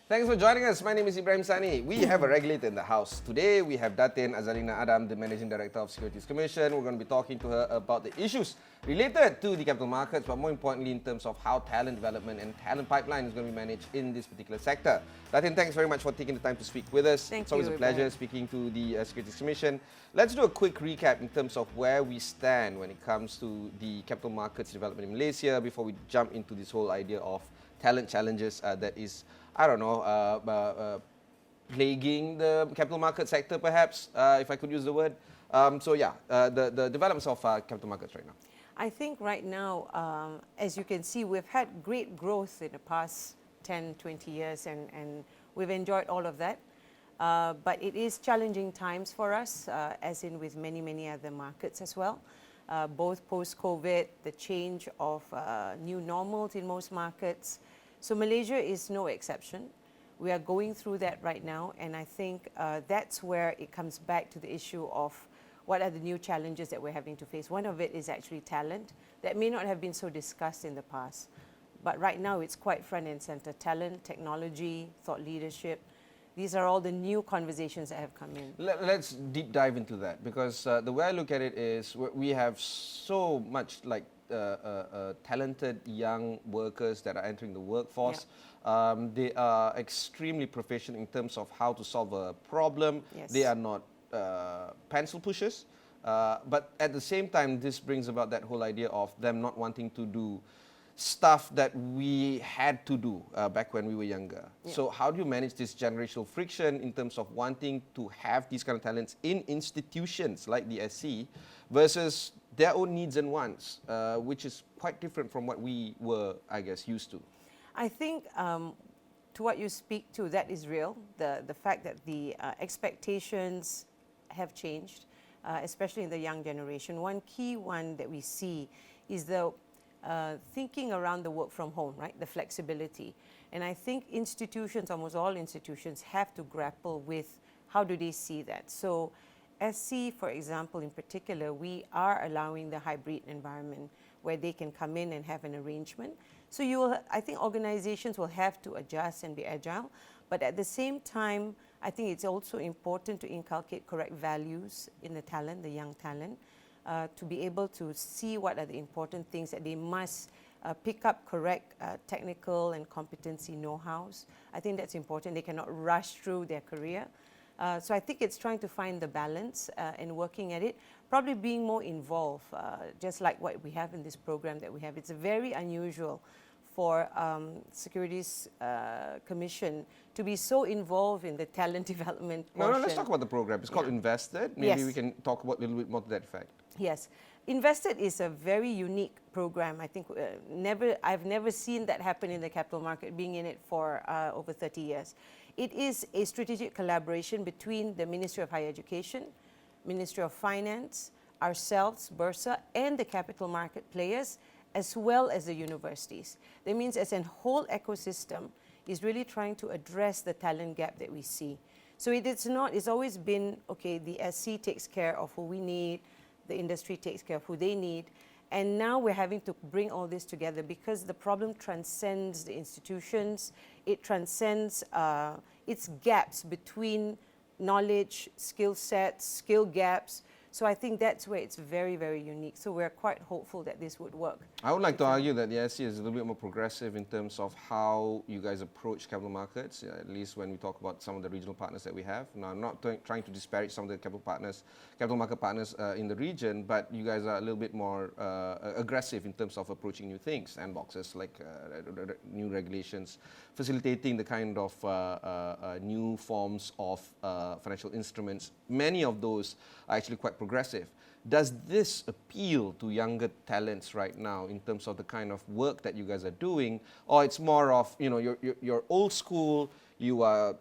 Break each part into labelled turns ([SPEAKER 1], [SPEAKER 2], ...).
[SPEAKER 1] Thanks for joining us. My name is Ibrahim Sani. We have a regulator in the house. Today, we have Datin Azalina Adham, the Managing Director of Securities Commission. We're going to be talking to her about the issues related to the capital markets, but more importantly, in terms of how talent development and talent pipeline is going to be managed in this particular sector. Datin, thanks very much for taking the time to speak with us. It's always a pleasure speaking to the Securities Commission. Let's do a quick recap in terms of where we stand when it comes to the capital markets development in Malaysia before we jump into this whole idea of talent challenges that is, I don't know, plaguing the capital market sector, perhaps, if I could use the word. The developments of capital markets right now.
[SPEAKER 2] I think right now, as you can see, we've had great growth in the past 10, 20 years, and we've enjoyed all of that. But it is challenging times for us, as in with many, many other markets as well. Both post-COVID, the change of new normals in most markets. So Malaysia is no exception. We are going through that right now, and I think that's where it comes back to the issue of what are the new challenges that we're having to face. One of it is actually talent. That may not have been so discussed in the past, but right now it's quite front and center. Talent, technology, thought leadership. These are all the new conversations that have come in.
[SPEAKER 1] Let's deep dive into that, because the way I look at it is we have so much like talented young workers that are entering the workforce. Yeah. They are extremely proficient in terms of how to solve a problem. Yes. They are not pencil pushers, but at the same time, this brings about that whole idea of them not wanting to do stuff that we had to do back when we were younger. Yeah. So how do you manage this generational friction in terms of wanting to have these kind of talents in institutions like the SC versus their own needs and wants, which is quite different from what we were, I guess, used to?
[SPEAKER 2] I think to what you speak to, that is real. The fact that the expectations have changed, especially in the young generation. One key one that we see is the thinking around the work from home, right? The flexibility. And I think institutions, almost all institutions, have to grapple with how do they see that. So SC, for example, in particular, we are allowing the hybrid environment where they can come in and have an arrangement. So I think organizations will have to adjust and be agile, but at the same time, I think it's also important to inculcate correct values in the talent, the young talent, to be able to see what are the important things that they must pick up correct technical and competency know-hows. I think that's important. They cannot rush through their career. So I think it's trying to find the balance and working at it, probably being more involved, just like what we have in this program that we have. It's very unusual for Securities Commission to be so involved in the talent development portion.
[SPEAKER 1] No, let's talk about the program. It's called Invested. Maybe we can talk about a little bit more to that effect.
[SPEAKER 2] Yes. Invested is a very unique program. I think I've never seen that happen in the capital market, being in it for over 30 years. It is a strategic collaboration between the Ministry of Higher Education, Ministry of Finance, ourselves, Bursa, and the capital market players, as well as the universities. That means as a whole ecosystem is really trying to address the talent gap that we see. So it's always been, okay, the SC takes care of who we need, the industry takes care of who they need, and now we're having to bring all this together because the problem transcends the institutions, it transcends its gaps between knowledge, skill sets, skill gaps. So I think that's where it's very, very unique. So we're quite hopeful that this would work.
[SPEAKER 1] I would like to argue that the SC is a little bit more progressive in terms of how you guys approach capital markets, at least when we talk about some of the regional partners that we have. Now, I'm not trying to disparage some of the capital market partners in the region, but you guys are a little bit more aggressive in terms of approaching new things, sandboxes like new regulations, facilitating the kind of new forms of financial instruments. Many of those are actually quite progressive. Does this appeal to younger talents right now in terms of the kind of work that you guys are doing, or it's more of, you know, you're old school, you are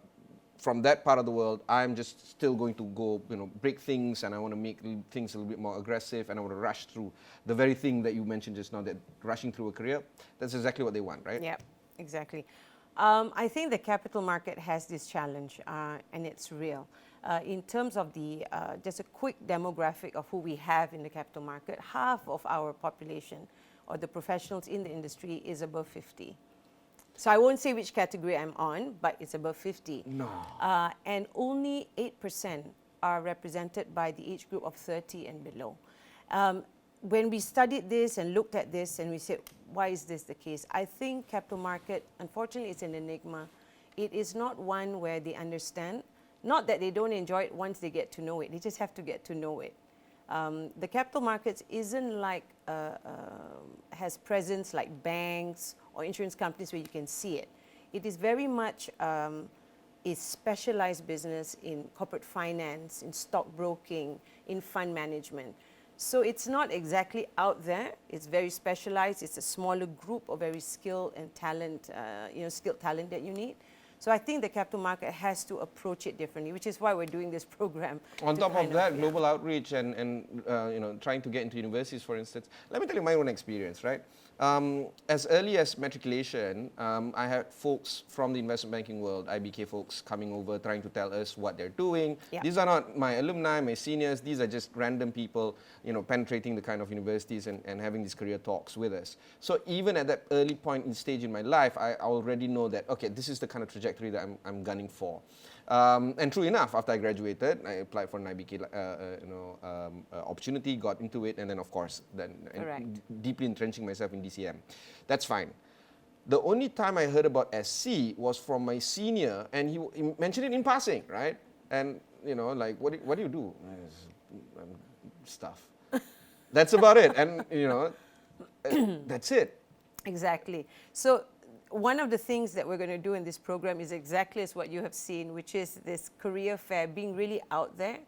[SPEAKER 1] from that part of the world, I'm just still going to go, you know, break things, and I want to make things a little bit more aggressive, and I want to rush through the very thing that you mentioned just now, that rushing through a career, that's exactly what they want, right?
[SPEAKER 2] Yeah, exactly. I think the capital market has this challenge, and it's real. In terms of the, just a quick demographic of who we have in the capital market, half of our population or the professionals in the industry is above 50. So I won't say which category I'm on, but it's above 50.
[SPEAKER 1] No.
[SPEAKER 2] And only 8% are represented by the age group of 30 and below. When we studied this and looked at this and we said, why is this the case? I think capital market, unfortunately, it's an enigma. It is not one where they understand, not that they don't enjoy it once they get to know it, they just have to get to know it. The capital markets isn't like, has presence like banks or insurance companies where you can see it. It is very much a specialized business in corporate finance, in stockbroking, in fund management. So it's not exactly out there. It's very specialized. It's a smaller group of very skilled and talent, skilled talent that you need. So I think the capital market has to approach it differently, which is why we're doing this program.
[SPEAKER 1] On top of that, global outreach and trying to get into universities, for instance. Let me tell you my own experience, right? As early as matriculation, I had folks from the investment banking world, IBK folks, coming over trying to tell us what they're doing. Yep. These are not my alumni, my seniors. These are just random people, penetrating the kind of universities and having these career talks with us. So even at that early point in stage in my life, I already know that, okay, this is the kind of trajectory that I'm gunning for. And true enough, after I graduated, I applied for an IBK opportunity, got into it, and then of course, deeply entrenching myself in DCM. That's fine. The only time I heard about SC was from my senior, and he mentioned it in passing, right? And like, what do you do? Stuff. That's about it, and that's it.
[SPEAKER 2] Exactly. So one of the things that we're going to do in this program is exactly as what you have seen, which is this career fair, being really out there.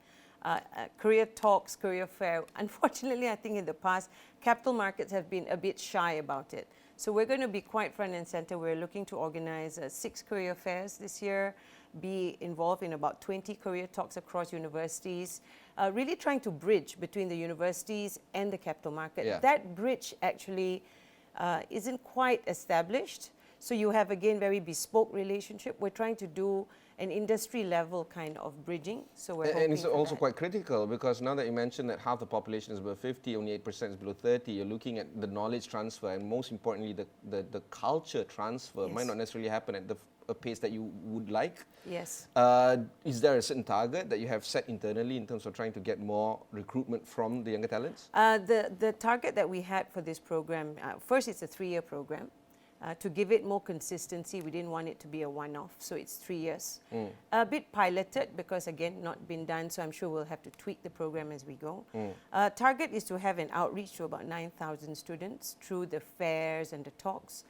[SPEAKER 2] Career talks, career fair. Unfortunately, I think in the past, capital markets have been a bit shy about it. So we're going to be quite front and center. We're looking to organize 6 career fairs this year, be involved in about 20 career talks across universities, really trying to bridge between the universities and the capital market.
[SPEAKER 1] Yeah.
[SPEAKER 2] That bridge actually isn't quite established. So you have, again, very bespoke relationship. We're trying to do an industry level kind of bridging. So we're hoping
[SPEAKER 1] and it's also
[SPEAKER 2] that.
[SPEAKER 1] quite critical, because now that you mentioned that half the population is below 50, only 8% is below 30, you're looking at the knowledge transfer, and most importantly, the culture transfer.
[SPEAKER 2] Yes.
[SPEAKER 1] Might not necessarily happen at a pace that you would like.
[SPEAKER 2] Yes.
[SPEAKER 1] Is there a certain target that you have set internally in terms of trying to get more recruitment from the younger talents?
[SPEAKER 2] The target that we had for this program, first it's a 3-year program. To give it more consistency, we didn't want it to be a one-off, so it's 3 years. A bit piloted because, again, not been done, so I'm sure we'll have to tweak the program as we go. Target is to have an outreach to about 9,000 students through the fairs and the talks.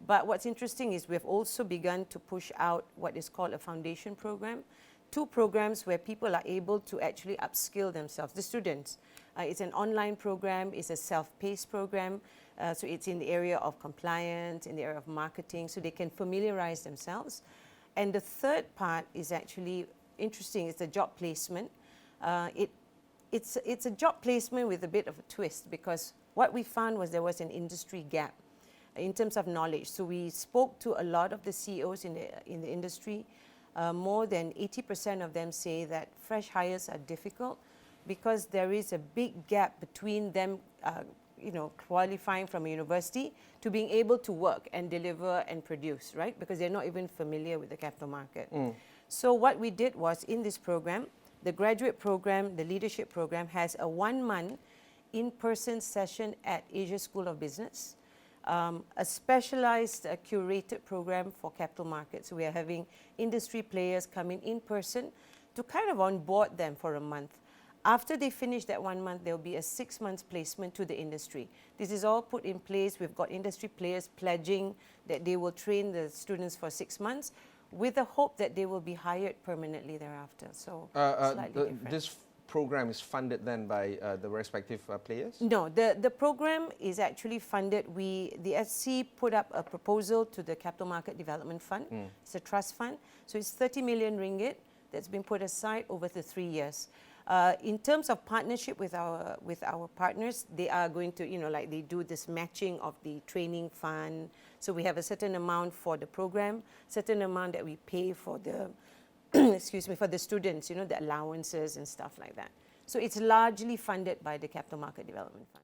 [SPEAKER 2] But what's interesting is we've also begun to push out what is called a foundation program. 2 programs where people are able to actually upskill themselves, the students. It's an online program, it's a self-paced program. So it's in the area of compliance, in the area of marketing, so they can familiarize themselves. And the third part is actually interesting, it's a job placement. It's a job placement with a bit of a twist, because what we found was there was an industry gap in terms of knowledge. So we spoke to a lot of the CEOs in the industry. More than 80% of them say that fresh hires are difficult because there is a big gap between them qualifying from a university to being able to work and deliver and produce, right? Because they're not even familiar with the capital market. So what we did was, in this program, the graduate program, the leadership program, has a 1-month in-person session at Asia School of Business, a specialized curated program for capital markets. So we are having industry players come in person to kind of onboard them for a month. After they finish that 1 month, there will be a 6-month placement to the industry. This is all put in place. We've got industry players pledging that they will train the students for 6 months with the hope that they will be hired permanently thereafter. So slightly different.
[SPEAKER 1] This program is funded then by the respective players?
[SPEAKER 2] No, the program is actually funded. The SC put up a proposal to the Capital Market Development Fund. It's a trust fund. So it's 30 million ringgit that's been put aside over the 3 years. In terms of partnership with our partners, they are going to, like they do this matching of the training fund. So we have a certain amount for the program, certain amount that we pay for the, for the students, the allowances and stuff like that. So it's largely funded by the Capital Market Development Fund.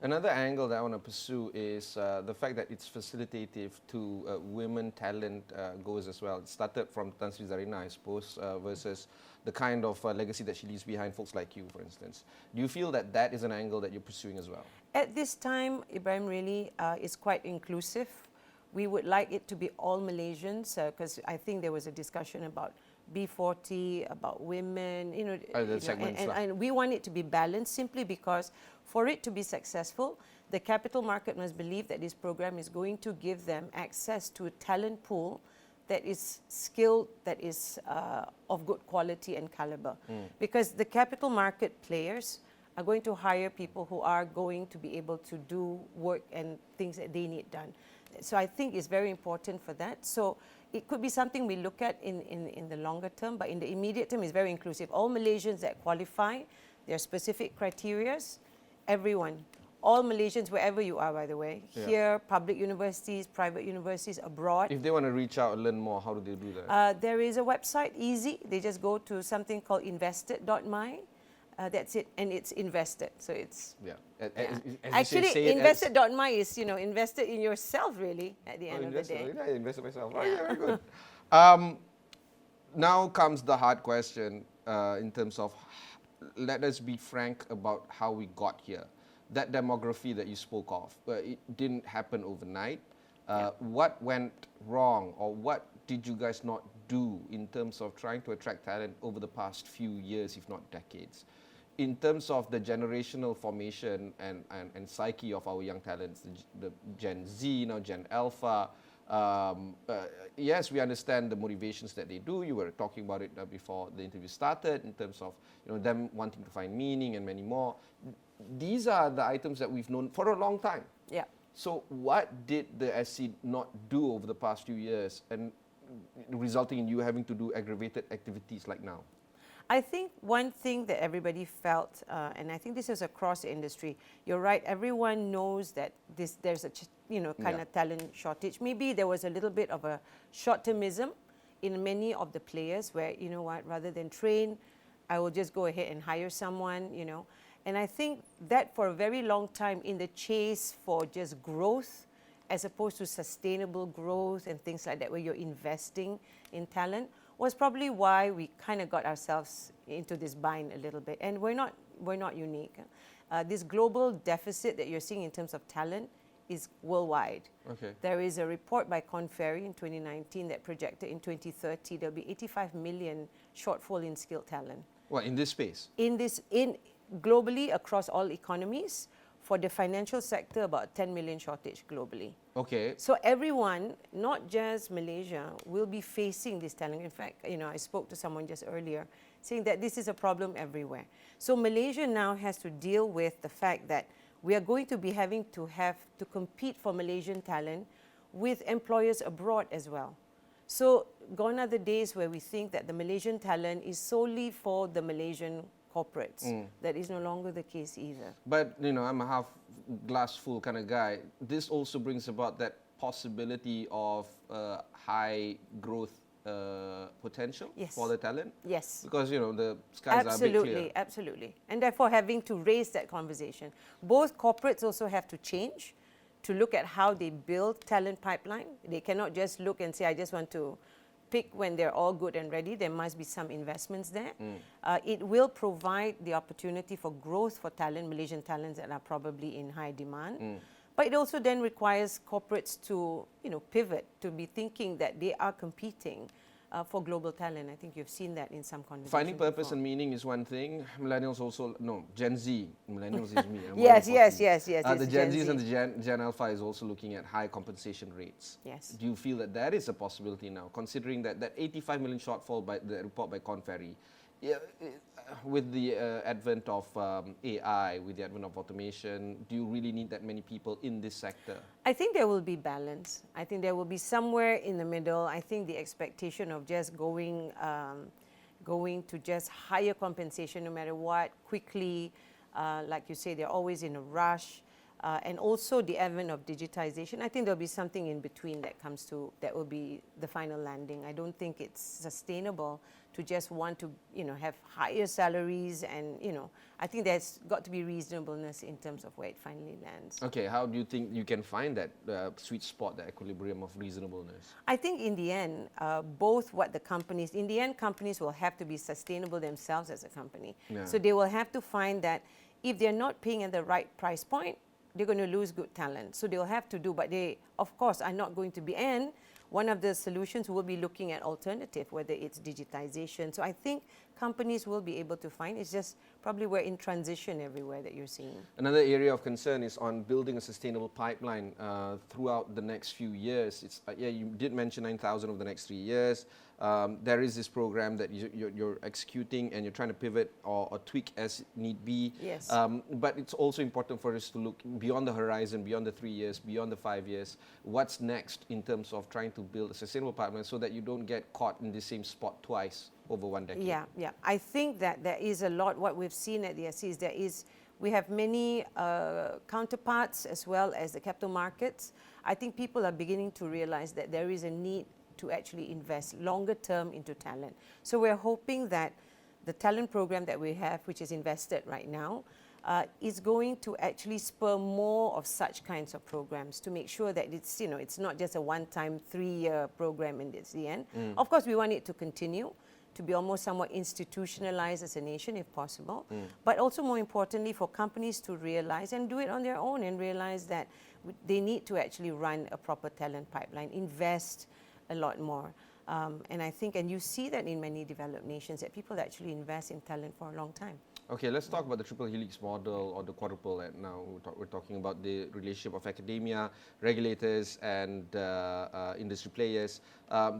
[SPEAKER 1] Another angle that I want to pursue is the fact that it's facilitative to women talent goals as well. It started from Tan Sri Zarina, I suppose, versus the kind of legacy that she leaves behind, folks like you, for instance. Do you feel that that is an angle that you're pursuing as well?
[SPEAKER 2] At this time, Ibrahim really is quite inclusive. We would like it to be all Malaysians, because I think there was a discussion about B40, about women, and we want it to be balanced simply because for it to be successful, the capital market must believe that this program is going to give them access to a talent pool that is skilled, that is of good quality and caliber. Because the capital market players are going to hire people who are going to be able to do work and things that they need done. So I think it's very important for that. So it could be something we look at in the longer term, but in the immediate term, it's very inclusive. All Malaysians that qualify, there are specific criteria. Everyone, all Malaysians, wherever you are, by the way, here, public universities, private universities, abroad.
[SPEAKER 1] If they want to reach out and learn more, how do they do that?
[SPEAKER 2] There is a website, easy. They just go to something called invested.my. That's it, and it's invested. So it's actually invested.my is invested in yourself really at the end of the day.
[SPEAKER 1] I invested myself. Oh, yeah, very good. Now comes the hard question in terms of, let us be frank about how we got here. That demography that you spoke of, it didn't happen overnight. What went wrong, or what did you guys not do in terms of trying to attract talent over the past few years, if not decades? In terms of the generational formation and psyche of our young talents, the Gen Z, now Gen Alpha, yes, we understand the motivations that they do. You were talking about it before the interview started in terms of them wanting to find meaning and many more. These are the items that we've known for a long time.
[SPEAKER 2] Yeah.
[SPEAKER 1] So what did the SC not do over the past few years and resulting in you having to do aggravated activities like now?
[SPEAKER 2] I think one thing that everybody felt, and I think this is across the industry, you're right, everyone knows that there's a kind of talent shortage. Maybe there was a little bit of a short-termism in many of the players where, rather than train, I will just go ahead and hire someone, And I think that for a very long time in the chase for just growth, as opposed to sustainable growth and things like that, where you're investing in talent, was probably why we kind of got ourselves into this bind a little bit. And we're not unique. This global deficit that you're seeing in terms of talent is worldwide.
[SPEAKER 1] Okay.
[SPEAKER 2] There is a report by Korn Ferry in 2019 that projected in 2030 there'll be 85 million shortfall in skilled talent.
[SPEAKER 1] Well, in this space?
[SPEAKER 2] Globally across all economies. For the financial sector, about 10 million shortage globally.
[SPEAKER 1] Okay.
[SPEAKER 2] So everyone, not just Malaysia, will be facing this talent. In fact, I spoke to someone just earlier saying that this is a problem everywhere. So Malaysia now has to deal with the fact that we are going to be having to compete for Malaysian talent with employers abroad as well. So gone are the days where we think that the Malaysian talent is solely for the Malaysian corporates. That is no longer the case either.
[SPEAKER 1] But, I'm a half glass full kind of guy. This also brings about that possibility of high growth potential for the talent.
[SPEAKER 2] Yes.
[SPEAKER 1] Because, the skies are a bit clear.
[SPEAKER 2] Absolutely. And therefore having to raise that conversation. Both corporates also have to change to look at how they build talent pipeline. They cannot just look and say, I just want to pick when they're all good and ready. There must be some investments there. It will provide the opportunity for growth for talent, Malaysian talents that are probably in high demand. But it also then requires corporates to pivot, to be thinking that they are competing for global talent. I think you've seen that in some conversations.
[SPEAKER 1] Finding purpose and meaning is one thing. Millennials also, Gen Z. Millennials is me.
[SPEAKER 2] Yes.
[SPEAKER 1] The Gen Zs and the Gen Alpha is also looking at high compensation rates.
[SPEAKER 2] Yes.
[SPEAKER 1] Do you feel that is a possibility now, considering that 85 million shortfall by the report by Korn Ferry, with the advent of AI, with the advent of automation, do you really need that many people in this sector?
[SPEAKER 2] I think there will be balance. I think there will be somewhere in the middle. I think the expectation of just going to just higher compensation no matter what, quickly, like you say, they're always in a rush. and also the advent of digitization, I think there'll be something in between that will be the final landing. I don't think it's sustainable to just want to, have higher salaries and, I think there's got to be reasonableness in terms of where it finally lands.
[SPEAKER 1] Okay, how do you think you can find that sweet spot, the equilibrium of reasonableness?
[SPEAKER 2] I think in the end, companies will have to be sustainable themselves as a company.
[SPEAKER 1] Yeah.
[SPEAKER 2] So they will have to find that if they're not paying at the right price point, they're going to lose good talent. So they'll have to do, but they, of course, are not going to be. And one of the solutions will be looking at alternative, whether it's digitization. So I think companies will be able to find. It's just probably we're in transition everywhere that you're seeing.
[SPEAKER 1] Another area of concern is on building a sustainable pipeline throughout the next few years. It's you did mention 9,000 over the next 3 years. There is this program that you're executing and you're trying to pivot or tweak as need be.
[SPEAKER 2] Yes.
[SPEAKER 1] But it's also important for us to look beyond the horizon, beyond the 3 years, beyond the 5 years. What's next in terms of trying to build a sustainable pipeline so that you don't get caught in the same spot twice over 1 decade?
[SPEAKER 2] Yeah. I think that there is a lot. What we've seen at the SC is we have many counterparts as well as the capital markets. I think people are beginning to realize that there is a need to actually invest longer term into talent. So we're hoping that the talent program that we have, which is invested right now, is going to actually spur more of such kinds of programs to make sure that it's, it's not just a one-time 3-year program and it's the end. Of course, we want it to continue to be almost somewhat institutionalized as a nation if possible, but also more importantly for companies to realize and do it on their own and realize that they need to actually run a proper talent pipeline, invest a lot more. And I think, and you see that in many developed nations, that people actually invest in talent for a long time.
[SPEAKER 1] Okay, let's talk about the triple helix model or the quadruple now. We're talking about the relationship of academia, regulators and industry players.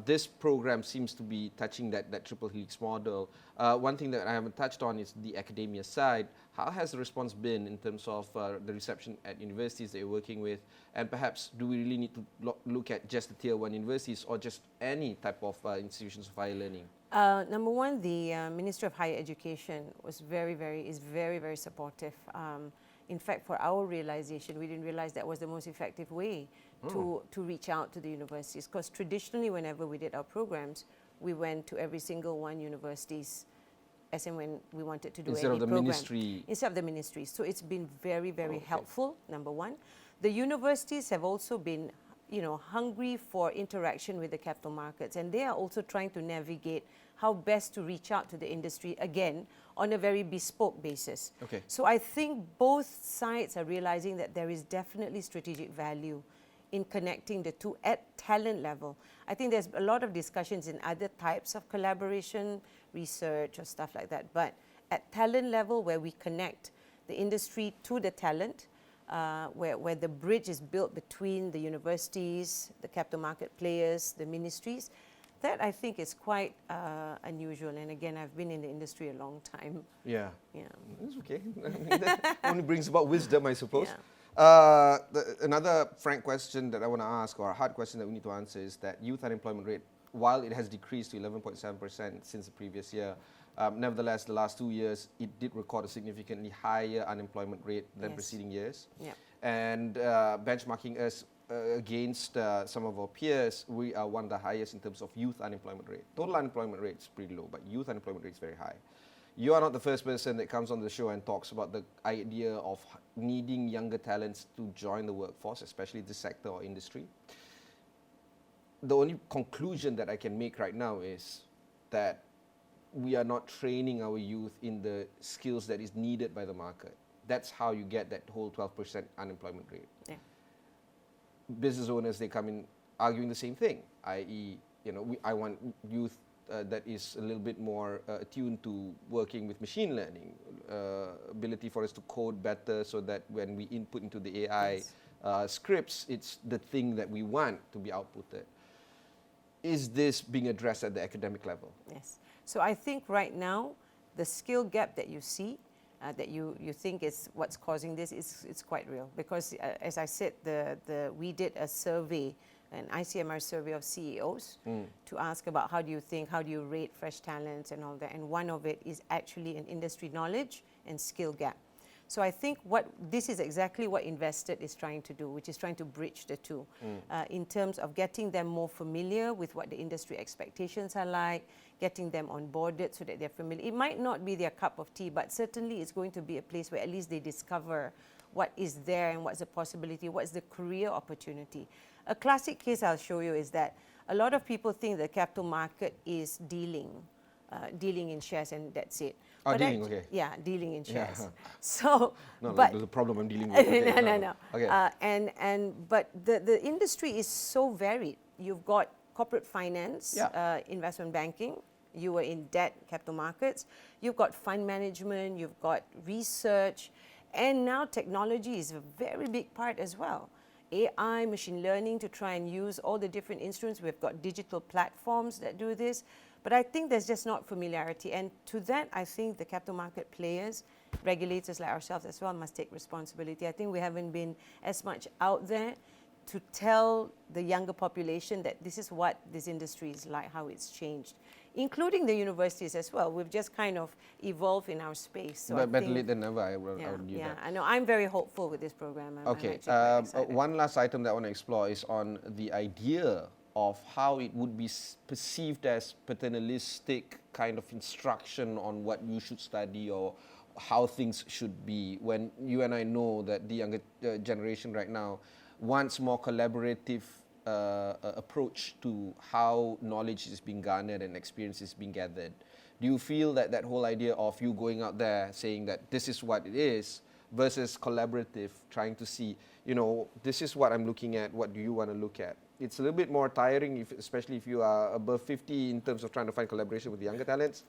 [SPEAKER 1] This program seems to be touching that triple helix model. One thing that I haven't touched on is the academia side. How has the response been in terms of the reception at universities that you're working with? And perhaps do we really need to look at just the tier 1 universities or just any type of institutions of higher learning?
[SPEAKER 2] Number one, the Ministry of Higher Education is very, very supportive. In fact, for our realization, we didn't realize that was the most effective way to reach out to the universities. Because traditionally, whenever we did our programs, we went to every single one universities as in when we wanted to do
[SPEAKER 1] Instead
[SPEAKER 2] any
[SPEAKER 1] of the
[SPEAKER 2] program.
[SPEAKER 1] ministry.
[SPEAKER 2] Instead of the ministry. So it's been very, very helpful, number one. The universities have also been hungry for interaction with the capital markets, and they are also trying to navigate how best to reach out to the industry again on a very bespoke basis.
[SPEAKER 1] Okay.
[SPEAKER 2] So I think both sides are realizing that there is definitely strategic value in connecting the two at talent level. I think there's a lot of discussions in other types of collaboration, research or stuff like that, but at talent level where we connect the industry to the talent, where the bridge is built between the universities, the capital market players, the ministries, that I think is quite unusual. And again, I've been in the industry a long time.
[SPEAKER 1] Yeah.
[SPEAKER 2] Yeah.
[SPEAKER 1] It's okay. I mean, that only brings about wisdom, I suppose.
[SPEAKER 2] Yeah.
[SPEAKER 1] Another frank question that I want to ask, or a hard question that we need to answer, is that youth unemployment rate, while it has decreased to 11.7% since the previous year, nevertheless, the last 2 years, it did record a significantly higher unemployment rate than preceding years.
[SPEAKER 2] Yeah.
[SPEAKER 1] And benchmarking us against some of our peers, we are one of the highest in terms of youth unemployment rate. Total unemployment rate is pretty low, but youth unemployment rate is very high. You are not the first person that comes on the show and talks about the idea of needing younger talents to join the workforce, especially this sector or industry. The only conclusion that I can make right now is that we are not training our youth in the skills that is needed by the market. That's how you get that whole 12% unemployment rate.
[SPEAKER 2] Yeah.
[SPEAKER 1] Business owners, they come in arguing the same thing, i.e., I want youth that is a little bit more attuned to working with machine learning, ability for us to code better so that when we input into the AI scripts, it's the thing that we want to be outputted. Is this being addressed at the academic level?
[SPEAKER 2] Yes. So I think right now, the skill gap that you see, that you think is what's causing this, it's quite real. Because as I said, we did a survey, an ICMR survey of CEOs to ask about how do you rate fresh talents and all that. And one of it is actually an industry knowledge and skill gap. So I think this is exactly what Invested is trying to do, which is trying to bridge the two in terms of getting them more familiar with what the industry expectations are like, getting them onboarded so that they're familiar. It might not be their cup of tea, but certainly it's going to be a place where at least they discover what is there and what's the possibility, what's the career opportunity. A classic case I'll show you is that a lot of people think the capital market is dealing in shares and that's it.
[SPEAKER 1] Oh,
[SPEAKER 2] But
[SPEAKER 1] dealing, okay.
[SPEAKER 2] Yeah, dealing in shares.
[SPEAKER 1] Yeah.
[SPEAKER 2] So,
[SPEAKER 1] No,
[SPEAKER 2] but
[SPEAKER 1] there's a problem I'm dealing with. Okay,
[SPEAKER 2] no.
[SPEAKER 1] Okay.
[SPEAKER 2] But the industry is so varied. You've got corporate finance, investment banking. You were in debt capital markets. You've got fund management. You've got research, and now technology is a very big part as well. AI, machine learning to try and use all the different instruments. We've got digital platforms that do this. But I think there's just not familiarity. And to that, I think the capital market players, regulators like ourselves as well, must take responsibility. I think we haven't been as much out there to tell the younger population that this is what this industry is like, how it's changed, including the universities as well. We've just kind of evolved in our space. So
[SPEAKER 1] but better late than never, I would argue that.
[SPEAKER 2] I know. I'm very hopeful with this program.
[SPEAKER 1] Okay.
[SPEAKER 2] I'm actually quite excited.
[SPEAKER 1] One last item that I want to explore is on the idea of how it would be perceived as paternalistic kind of instruction on what you should study or how things should be, when you and I know that the younger generation right now wants more collaborative approach to how knowledge is being garnered and experience is being gathered. Do you feel that that whole idea of you going out there saying that this is what it is versus collaborative, trying to see, this is what I'm looking at, what do you want to look at? It's a little bit more tiring, especially if you are above 50 in terms of trying to find collaboration with younger talents.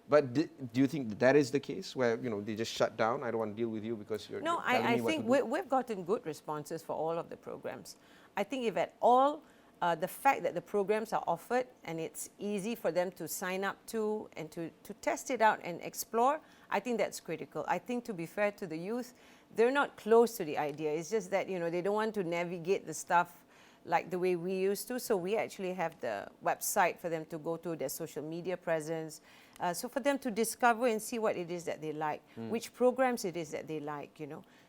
[SPEAKER 1] But do you think that is the case where, they just shut down? I don't want to deal with you because you're
[SPEAKER 2] No,
[SPEAKER 1] telling
[SPEAKER 2] I
[SPEAKER 1] me what
[SPEAKER 2] think
[SPEAKER 1] to do.
[SPEAKER 2] we've gotten good responses for all of the programs. I think if at all, the fact that the programs are offered and it's easy for them to sign up to and to test it out and explore, I think that's critical. I think, to be fair to the youth, they're not close to the idea. It's just that, they don't want to navigate the stuff like the way we used to. So we actually have the website for them to go to, their social media presence. So for them to discover and see what it is that they like, which programs it is that they like,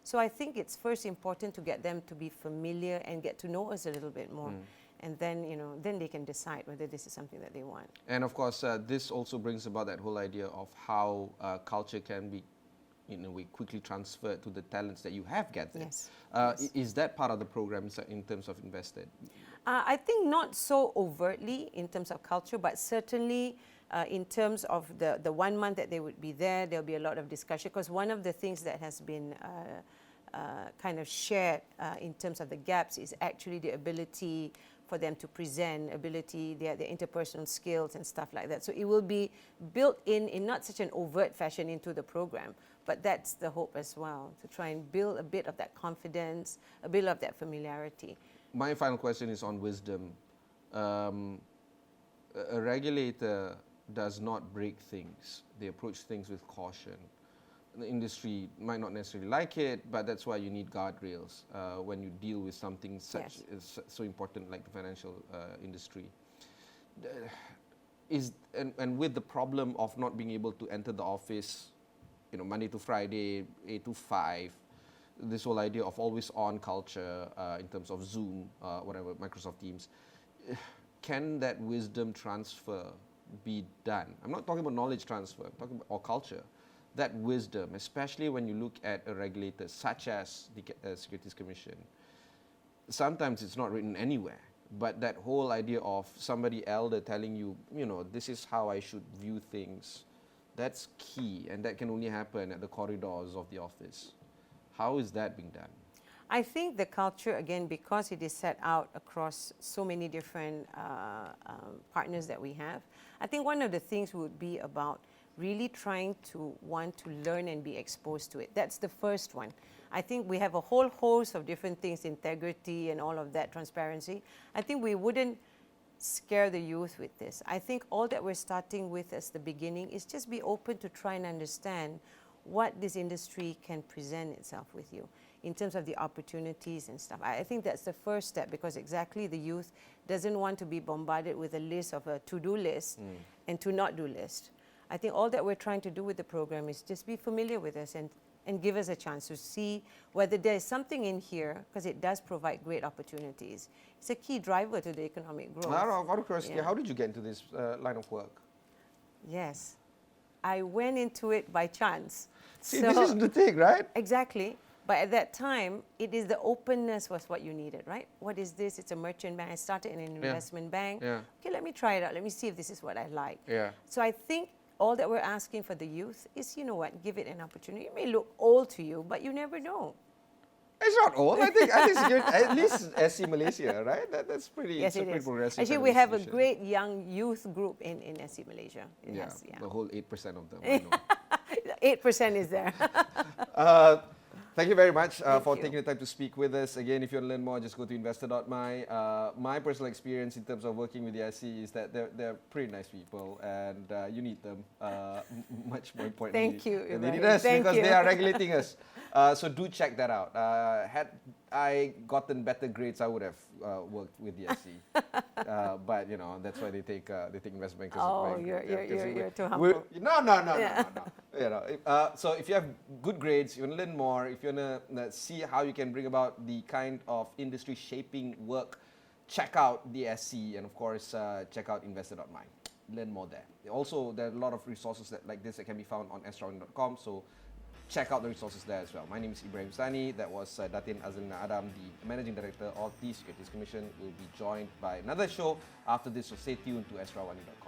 [SPEAKER 2] So I think it's first important to get them to be familiar and get to know us a little bit more. And then, then they can decide whether this is something that they want.
[SPEAKER 1] And of course, this also brings about that whole idea of how culture can be, in a way, quickly transferred to the talents that you have gathered.
[SPEAKER 2] Yes.
[SPEAKER 1] Is that part of the program in terms of Invested?
[SPEAKER 2] I think not so overtly in terms of culture, but certainly in terms of the 1 month that they would be there, there'll be a lot of discussion. Because one of the things that has been kind of shared in terms of the gaps is actually the ability for them to present, their interpersonal skills and stuff like that. So it will be built in not such an overt fashion into the program, but that's the hope as well, to try and build a bit of that confidence, a bit of that familiarity.
[SPEAKER 1] My final question is on wisdom. A regulator does not break things. They approach things with caution. The industry might not necessarily like it, but that's why you need guardrails when you deal with something so important like the financial industry. And with the problem of not being able to enter the office, Monday to Friday, 8 to 5, this whole idea of always on culture in terms of Zoom, whatever, Microsoft Teams, can that wisdom transfer be done? I'm not talking about knowledge transfer, I'm talking about culture. That wisdom, especially when you look at a regulator such as the Securities Commission, sometimes it's not written anywhere, but that whole idea of somebody elder telling you, this is how I should view things, that's key, and that can only happen at the corridors of the office. How is that being done?
[SPEAKER 2] I think the culture, again, because it is set out across so many different partners that we have, I think one of the things would be about really trying to want to learn and be exposed to it. That's the first one. I think we have a whole host of different things, integrity and all of that, transparency. I think we wouldn't scare the youth with this. I think all that we're starting with as the beginning is just be open to try and understand what this industry can present itself with you in terms of the opportunities and stuff. I think that's the first step, because exactly the youth doesn't want to be bombarded with a list of a to-do list and to not do list. I think all that we're trying to do with the program is just be familiar with us and and give us a chance to see whether there's something in here, because it does provide great opportunities. It's a key driver to the economic growth.
[SPEAKER 1] Out of curiosity,
[SPEAKER 2] Yeah.
[SPEAKER 1] how did you get into this line of work?
[SPEAKER 2] Yes, I went into it by chance.
[SPEAKER 1] See, this is the thing, right?
[SPEAKER 2] Exactly. But at that time, it is the openness was what you needed, right? What is this? It's a merchant bank. I started in an investment bank.
[SPEAKER 1] Yeah.
[SPEAKER 2] Okay, let me try it out. Let me see if this is what I like.
[SPEAKER 1] Yeah.
[SPEAKER 2] So I think all that we're asking for the youth is, you know what, give it an opportunity. It may look old to you, but you never know.
[SPEAKER 1] It's not old. I think at least SC Malaysia, right? That's pretty.
[SPEAKER 2] Yes,
[SPEAKER 1] it's a
[SPEAKER 2] it
[SPEAKER 1] pretty
[SPEAKER 2] is.
[SPEAKER 1] progressive.
[SPEAKER 2] Actually,
[SPEAKER 1] kind
[SPEAKER 2] we
[SPEAKER 1] of
[SPEAKER 2] have a
[SPEAKER 1] institution.
[SPEAKER 2] great young youth group in SC Malaysia. It
[SPEAKER 1] Yeah,
[SPEAKER 2] has,
[SPEAKER 1] the whole 8% of them. I know.
[SPEAKER 2] 8% is there.
[SPEAKER 1] Thank you very much for
[SPEAKER 2] you.
[SPEAKER 1] taking the time to speak with us. Again, if you want to learn more, just go to investor.my. My personal experience in terms of working with the SC is that they're pretty nice people, and you need them much more importantly.
[SPEAKER 2] Thank you,
[SPEAKER 1] than they need
[SPEAKER 2] Ibrahim.
[SPEAKER 1] us,
[SPEAKER 2] Thank
[SPEAKER 1] because
[SPEAKER 2] you.
[SPEAKER 1] they are regulating us. So do check that out. Had I gotten better grades, I would have worked with the SC. But you know, that's why they take investment bankers.
[SPEAKER 2] Oh, you're too humble.
[SPEAKER 1] No. You know, so if you have good grades, you want to learn more, if you want to see how you can bring about the kind of industry shaping work, check out the SC, and of course, check out investor.my. Learn more there. Also, there are a lot of resources like this that can be found on astro.com. So check out the resources there as well. My name is Ibrahim Sani. That was Datin Azalina Adham, the Managing Director of the Securities Commission. We'll be joined by another show after this, so stay tuned to astro.com.